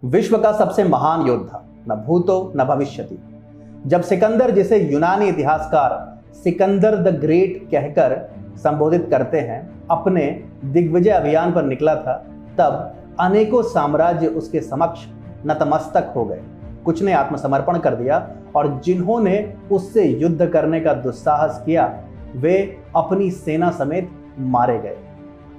विश्व का सबसे महान योद्धा, न भूतो न भविष्यति। जब सिकंदर, जिसे यूनानी इतिहासकार सिकंदर द ग्रेट कहकर संबोधित करते हैं, अपने दिग्विजय अभियान पर निकला था, तब अनेकों साम्राज्य उसके समक्ष नतमस्तक हो गए। कुछ ने आत्मसमर्पण कर दिया और जिन्होंने उससे युद्ध करने का दुस्साहस किया, वे अपनी सेना समेत मारे गए।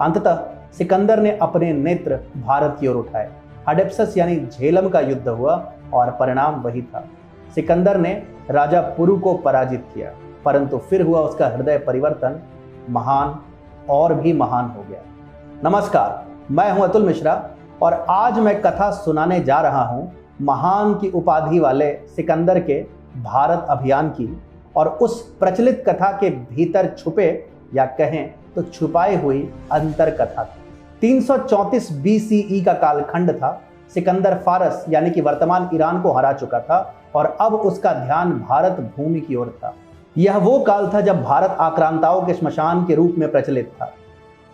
अंततः सिकंदर ने अपने नेत्र भारत की ओर उठाए। हडेप्सस यानी झेलम का युद्ध हुआ और परिणाम वही था। सिकंदर ने राजा पुरु को पराजित किया, परंतु फिर हुआ उसका हृदय परिवर्तन, महान और भी महान हो गया। नमस्कार, मैं हूं अतुल मिश्रा और आज मैं कथा सुनाने जा रहा हूं महान की उपाधि वाले सिकंदर के भारत अभियान की, और उस प्रचलित कथा के भीतर छुपे या कहें तो छुपाई हुई अंतर कथा की। 334 BCE का कालखंड था। सिकंदर फारस यानी कि वर्तमान ईरान को हरा चुका था और अब उसका ध्यान भारत भूमि की ओर था। यह वो काल था जब भारत आक्रांताओं के श्मशान के रूप में प्रचलित था।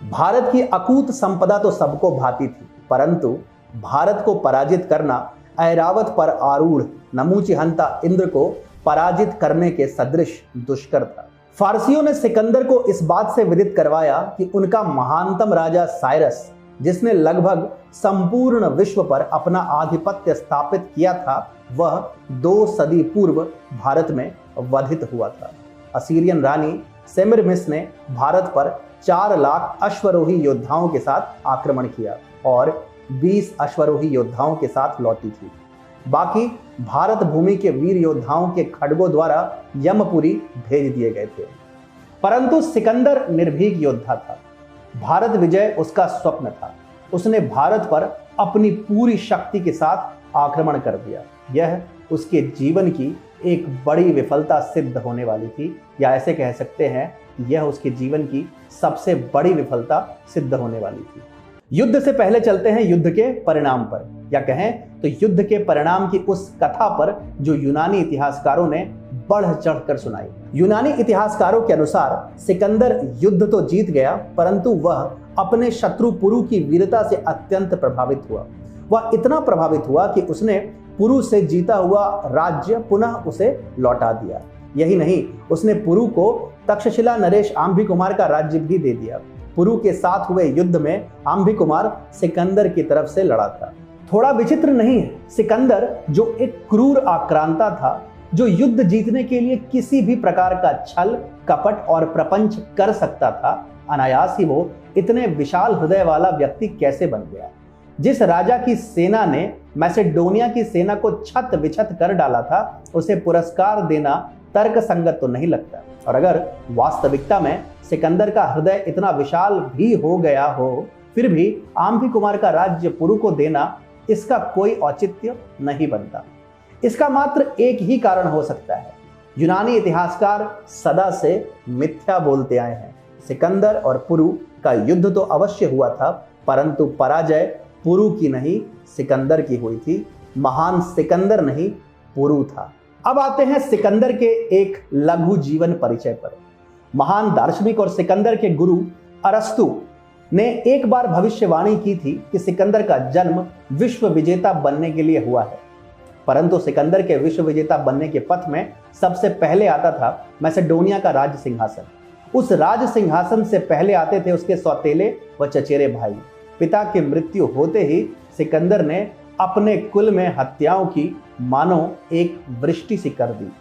भारत की अकूत संपदा तो सबको भाती थी, परंतु भारत को पराजित करना ऐरावत पर आरूढ़ नमूचिहंता इंद्र को पराजित करने के सदृश दुष्कर था। फारसियों ने सिकंदर को इस बात से विदित करवाया कि उनका महानतम राजा साइरस, जिसने लगभग संपूर्ण विश्व पर अपना आधिपत्य स्थापित किया था, वह 2 सदी पूर्व भारत में वधित हुआ था। असीरियन रानी सेमिरमिस ने भारत पर 4 लाख अश्वरोही योद्धाओं के साथ आक्रमण किया और 20 अश्वरोही योद्धाओं के साथ लौटी थी। बाकी भारत भूमि के वीर योद्धाओं के खड्गों द्वारा यमपुरी भेज दिए गए थे। परंतु सिकंदर निर्भीक योद्धा था। भारत विजय उसका स्वप्न था। उसने भारत पर अपनी पूरी शक्ति के साथ आक्रमण कर दिया। यह उसके जीवन की एक बड़ी विफलता सिद्ध होने वाली थी, या ऐसे कह सकते हैं कि यह उसके जीवन की सबसे बड़ी विफलता सिद्ध होने वाली थी। युद्ध से पहले चलते हैं युद्ध के परिणाम पर, या कहें तो युद्ध के परिणाम की उस कथा पर जो यूनानी इतिहासकारों ने बढ़ चढ़कर सुनाई। यूनानी इतिहासकारों के अनुसार सिकंदर युद्ध तो जीत गया, परंतु वह अपने शत्रु पुरु की वीरता से अत्यंत प्रभावित हुआ। वह इतना प्रभावित हुआ कि उसने पुरु से जीता हुआ राज्य पुनः उसे लौटा दिया। यही नहीं, उसने पुरु को तक्षशिला नरेश आम्भिकुमार का राज्य भी दे दिया। पुरु के साथ हुए युद्ध में आम्भिकुमार सिकंदर की तरफ से लड़ा था। थोड़ा विचित्र नहीं है, सिकंदर जो एक क्रूर आक्रांता था, जो युद्ध जीतने के लिए किसी भी प्रकार का छल, कपट और प्रपंच कर सकता था, अनायास ही वो इतने विशाल हृदय वाला व्यक्ति कैसे बन गया। जिस राजा की सेना ने मैसेडोनिया की सेना को छत विछत कर डाला था, उसे पुरस्कार देना तर्क संगत तो नहीं लगता। और अगर वास्तविकता में सिकंदर का हृदय इतना विशाल भी हो गया हो, फिर भी आम्भिकुमार का राज्य पुरु को देना, इसका कोई औचित्य नहीं बनता। इसका मात्र एक ही कारण हो सकता है। यूनानी इतिहासकार सदा से मिथ्या बोलते आए हैं। सिकंदर और पुरु का युद्ध तो अवश्य हुआ था, परंतु पराजय पुरु की नहीं, सिकंदर की हुई थी। महान सिकंदर नहीं, पुरु था। अब आते हैं सिकंदर के एक लघु जीवन परिचय पर। महान दार्शनिक और सिकंदर के गुरु अरस्तु ने एक बार भविष्यवाणी की थी कि सिकंदर का जन्म विश्व विजेता बनने के लिए हुआ है। परंतु सिकंदर के विश्व विजेता बनने के पथ में सबसे पहले आता था मैसेडोनिया का राज सिंहासन। उस राज सिंहासन से पहले आते थे उसके सौतेले व चचेरे भाई। पिता की मृत्यु होते ही सिकंदर ने अपने कुल में हत्याओं की मानो एक वृष्टि सी कर दी।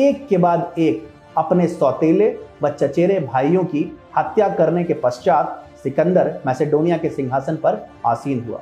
एक के बाद एक अपने सौतेले व चचेरे भाइयों की हत्या करने के पश्चात सिकंदर मैसेडोनिया के सिंहासन पर आसीन हुआ।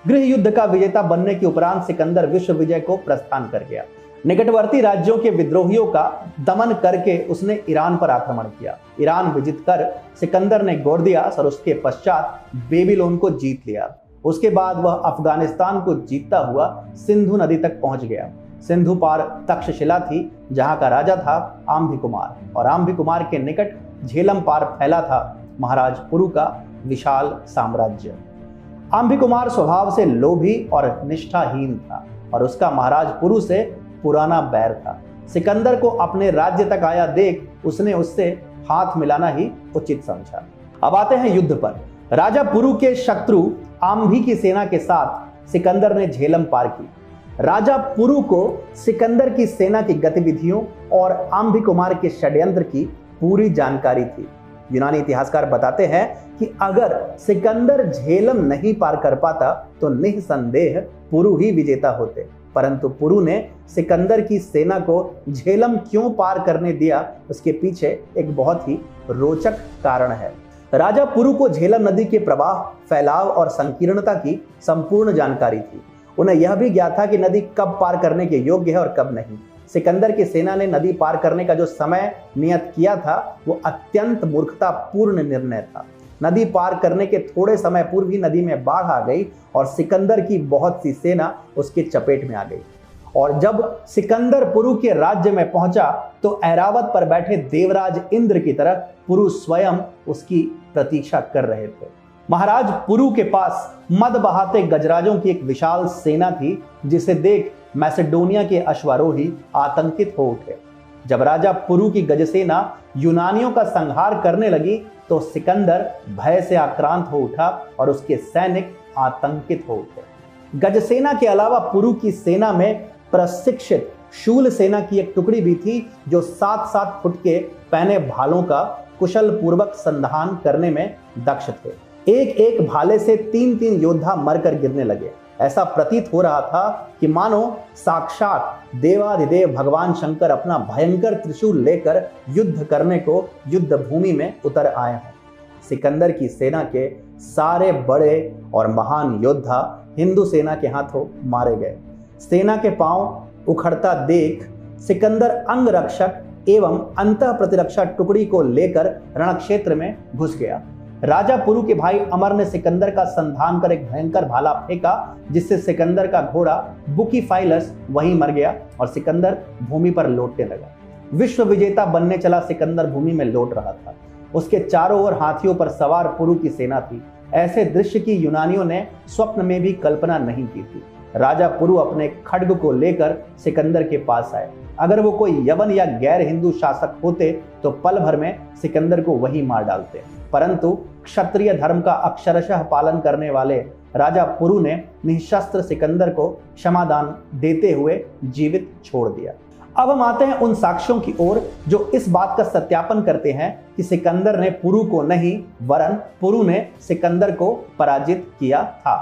गृह युद्ध का विजेता बनने के उपरांत सिकंदर विश्व विजय को प्रस्थान कर गया। निकटवर्ती राज्यों के विद्रोहियों का दमन करके उसने ईरान पर आक्रमण किया। ईरान विजित कर सिकंदर ने गोर्दियास और उसके पश्चात बेबीलोन को जीत लिया। उसके बाद वह अफगानिस्तान को जीतता हुआ सिंधु नदी तक पहुंच गया। सिंधु पार तक्षशिला थी, जहां का राजा था आम्भिकुमार, और आम्भिकुमार के निकट झेलम पार फैला था महाराज पुरु का विशाल साम्राज्य। आम्भिकुमार स्वभाव से लोभी और निष्ठाहीन था, और उसका महाराज पुरु से पुराना बैर था। सिकंदर को अपने राज्य तक आया देख उसने उससे हाथ मिलाना ही उचित समझा। अब आते हैं युद्ध पर। राजा पुरु के शत्रु आम्भी की सेना के साथ सिकंदर ने झेलम पार की। राजा पुरु को सिकंदर की सेना की गतिविधियों और आम्भी कुमार के षड्यंत्र की पूरी जानकारी थी। यूनानी इतिहासकार बताते हैं कि अगर सिकंदर झेलम नहीं पार कर पाता तो निस्संदेह पुरु ही विजेता होते, परंतु पुरु ने सिकंदर की सेना को झेलम क्यों पार करने दिया, उसके पीछे एक बहुत ही रोचक कारण है। राजा पुरु को झेलम नदी के प्रवाह, फैलाव और संकीर्णता की संपूर्ण जानकारी थी। उन्हें यह भी ज्ञात था कि नदी कब पार करने के योग्य है और कब नहीं। सिकंदर की सेना ने नदी पार करने का जो समय नियत किया था वो अत्यंत मूर्खतापूर्ण निर्णय था। नदी पार करने के थोड़े समय पूर्व ही नदी में बाढ़ आ गई और सिकंदर की बहुत सी सेना उसकी चपेट में आ गई। और जब सिकंदर पुरु के राज्य में पहुंचा तो ऐरावत पर बैठे देवराज इंद्र की तरह पुरु स्वयं उसकी प्रतीक्षा कर रहे थे। महाराज पुरु के पास मद बहाते गजराजों की एक विशाल सेना थी, जिसे देख मैसेडोनिया के अश्वारोही आतंकित हो उठे। जब राजा पुरु की गजसेना यूनानियों का संहार करने लगी तो सिकंदर भय से आक्रांत हो उठा और उसके सैनिक आतंकित हो उठे। गजसेना के अलावा पुरु की सेना में प्रशिक्षित शूल सेना की एक टुकड़ी भी थी, जो 7-7 फुट के पैने भालों का कुशल पूर्वक संधान करने में दक्ष थे। एक एक भाले से 3-3 योद्धा मरकर गिरने लगे। ऐसा प्रतीत हो रहा था कि मानो साक्षात देवाधिदेव भगवान शंकर अपना भयंकर त्रिशूल लेकर युद्ध करने को युद्ध भूमि में उतर आए हैं। सिकंदर की सेना के सारे बड़े और महान योद्धा हिंदू सेना के हाथों मारे गए। सेना के पांव उखड़ता देख सिकंदर अंगरक्षक एवं अंतः प्रतिरक्षा टुकड़ी को लेकर रणक्षेत्र में घुस गया। राजा पुरु के भाई अमर ने सिकंदर का संधान कर एक भयंकर भाला फेंका, जिससे सिकंदर का घोड़ा बुकीफाइलस वहीं मर गया और सिकंदर भूमि पर लौटने लगा। विश्व विजेता बनने चला सिकंदर भूमि में लौट रहा था। उसके चारों ओर हाथियों पर सवार पुरु की सेना थी। ऐसे दृश्य की यूनानियों ने स्वप्न में भी कल्पना नहीं की थी। राजा पुरु अपने खड्ग को लेकर सिकंदर के पास आए। अगर वो कोई यवन या गैर हिंदू शासक होते तो पल भर में सिकंदर को वही मार डालते, परंतु क्षत्रिय धर्म का अक्षरशः पालन करने वाले राजा पुरु ने निशस्त्र सिकंदर को क्षमादान देते हुए जीवित छोड़ दिया। अब हम आते हैं उन साक्ष्यों की ओर जो इस बात का सत्यापन करते हैं कि सिकंदर ने पुरु को नहीं वरन पुरु ने सिकंदर को पराजित किया था।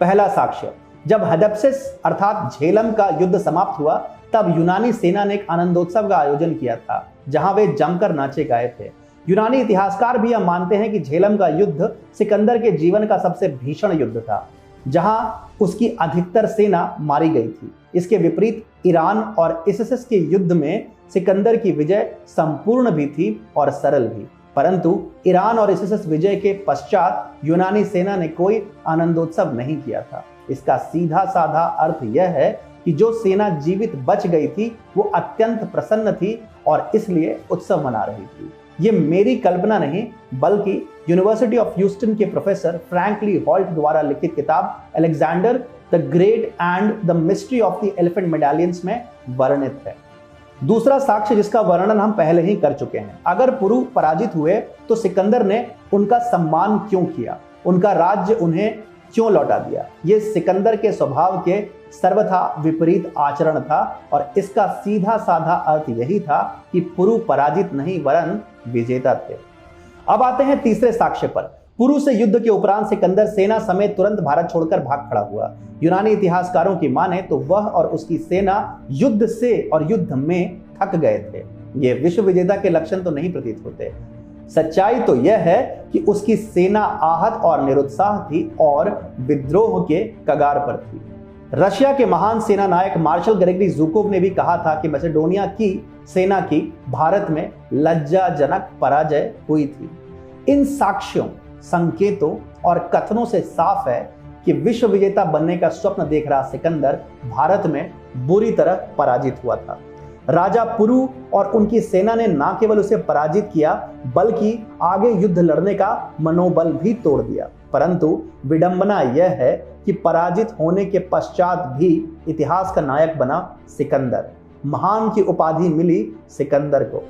पहला साक्ष्य, जब हडप्सिस अर्थात झेलम का युद्ध समाप्त हुआ तब यूनानी सेना ने एक आनंदोत्सव का आयोजन किया था, जहां वे जमकर नाचे गाए थे। यूनानी इतिहासकार भी यह मानते हैं कि झेलम का युद्ध सिकंदर के जीवन का सबसे भीषण युद्ध था, जहां उसकी अधिकतर सेना मारी गई थी। इसके विपरीत ईरान और इसिस के युद्ध में सिकंदर की विजय संपूर्ण भी थी और सरल भी, परंतु ईरान और इसिस विजय के पश्चात यूनानी सेना ने कोई आनंदोत्सव नहीं किया था। इसका सीधा साधा अर्थ यह है कि जो सेना जीवित बच गई थी वो अत्यंत प्रसन्न थी और इसलिए उत्सव मना रही थी। ये मेरी कल्पना नहीं बल्कि यूनिवर्सिटी ऑफ ह्यूस्टन के प्रोफेसर फ्रैंकली हॉल्ट द्वारा लिखित किताब Alexander the Great and the mystery of the elephant medallions में वर्णित है। दूसरा साक्ष्य जिसका वर्णन हम पहले ही कर चुके हैं, अगर पुरु पराजित हुए तो सिकंदर ने उनका सम्मान क्यों किया, उनका राज्य उन्हें क्यों लौटा दिया। ये सिकंदर के स्वभाव के सर्वथा विपरीत आचरण था और इसका सीधा साधा अर्थ यही था कि पुरु पराजित नहीं वरन विजेता थे। अब आते हैं तीसरे साक्ष्य पर। पुरु से युद्ध के उपरांत सिकंदर सेना समेत तुरंत भारत छोड़कर भाग खड़ा हुआ। यूनानी इतिहासकारों की माने तो वह और उसकी सेना युद्ध से और युद्ध में थक गए थे। ये विश्व विजेता के लक्षण तो नहीं प्रतीत होते। सच्चाई तो यह है कि उसकी सेना आहत और निरुत्साह थी और विद्रोह के कगार पर थी। रशिया के महान सेना नायक मार्शल ग्रेगरी ज़ुकोव ने भी कहा था कि मैसेडोनिया की सेना की भारत में लज्जाजनक पराजय हुई थी। इन साक्ष्यों, संकेतों और कथनों से साफ है कि विश्व विजेता बनने का स्वप्न देख रहा सिकंदर भारत में बुरी तरह पराजित हुआ था। राजा पुरु और उनकी सेना ने न केवल उसे पराजित किया बल्कि आगे युद्ध लड़ने का मनोबल भी तोड़ दिया। परंतु विडंबना यह है कि पराजित होने के पश्चात भी इतिहास का नायक बना सिकंदर। महान की उपाधि मिली सिकंदर को।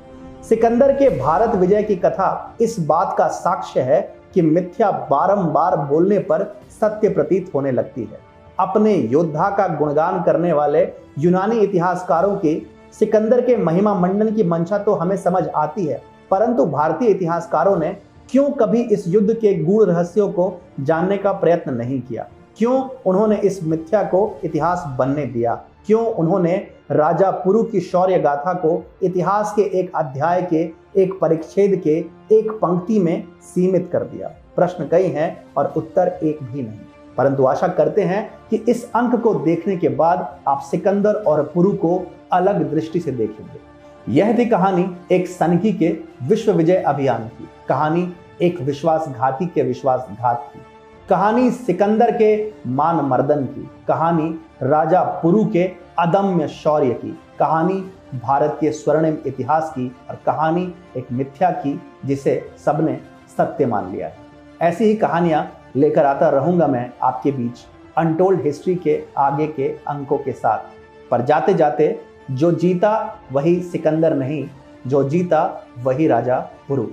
सिकंदर के भारत विजय की कथा इस बात का साक्ष्य है कि मिथ्या बारंबार बोलने पर सत्य प्रतीत होने लगती है। अपने योद्धा का गुणगान करने वाले यूनानी इतिहासकारों की सिकंदर के महिमा मंडन की मंशा तो हमें समझ आती है, परंतु भारतीय इतिहासकारों ने क्यों कभी इस युद्ध के गूढ़ रहस्यों को जानने का प्रयत्न नहीं किया? क्यों उन्होंने इस मिथ्या को इतिहास बनने दिया? क्यों उन्होंने राजा पुरु की शौर्य गाथा को इतिहास के एक अध्याय के, एक परिच्छेद के, एक पंक्ति में सीमित कर दिया? प्रश्न कई हैं और उत्तर एक भी नहीं, परंतु आशा करते हैं कि इस अंक को देखने के बाद आप सिकंदर और पुरु को अलग दृष्टि से देखेंगे। यह थी कहानी एक सनकी के विश्व विजय अभियान की, कहानी एक विश्वासघाती के विश्वासघात की, कहानी सिकंदर के मान मर्दन की, कहानी राजा पुरु के अदम्य शौर्य की, कहानी भारत के स्वर्णिम इतिहास की और कहानी एक मिथ्या की जिसे सबने सत्य मान लिया है। ऐसी ही कहानियां लेकर आता रहूंगा मैं आपके बीच अनटोल्ड हिस्ट्री के आगे के अंकों के साथ। पर जाते जाते जो जीता वही सिकंदर नहीं, जो जीता वही राजा पुरु।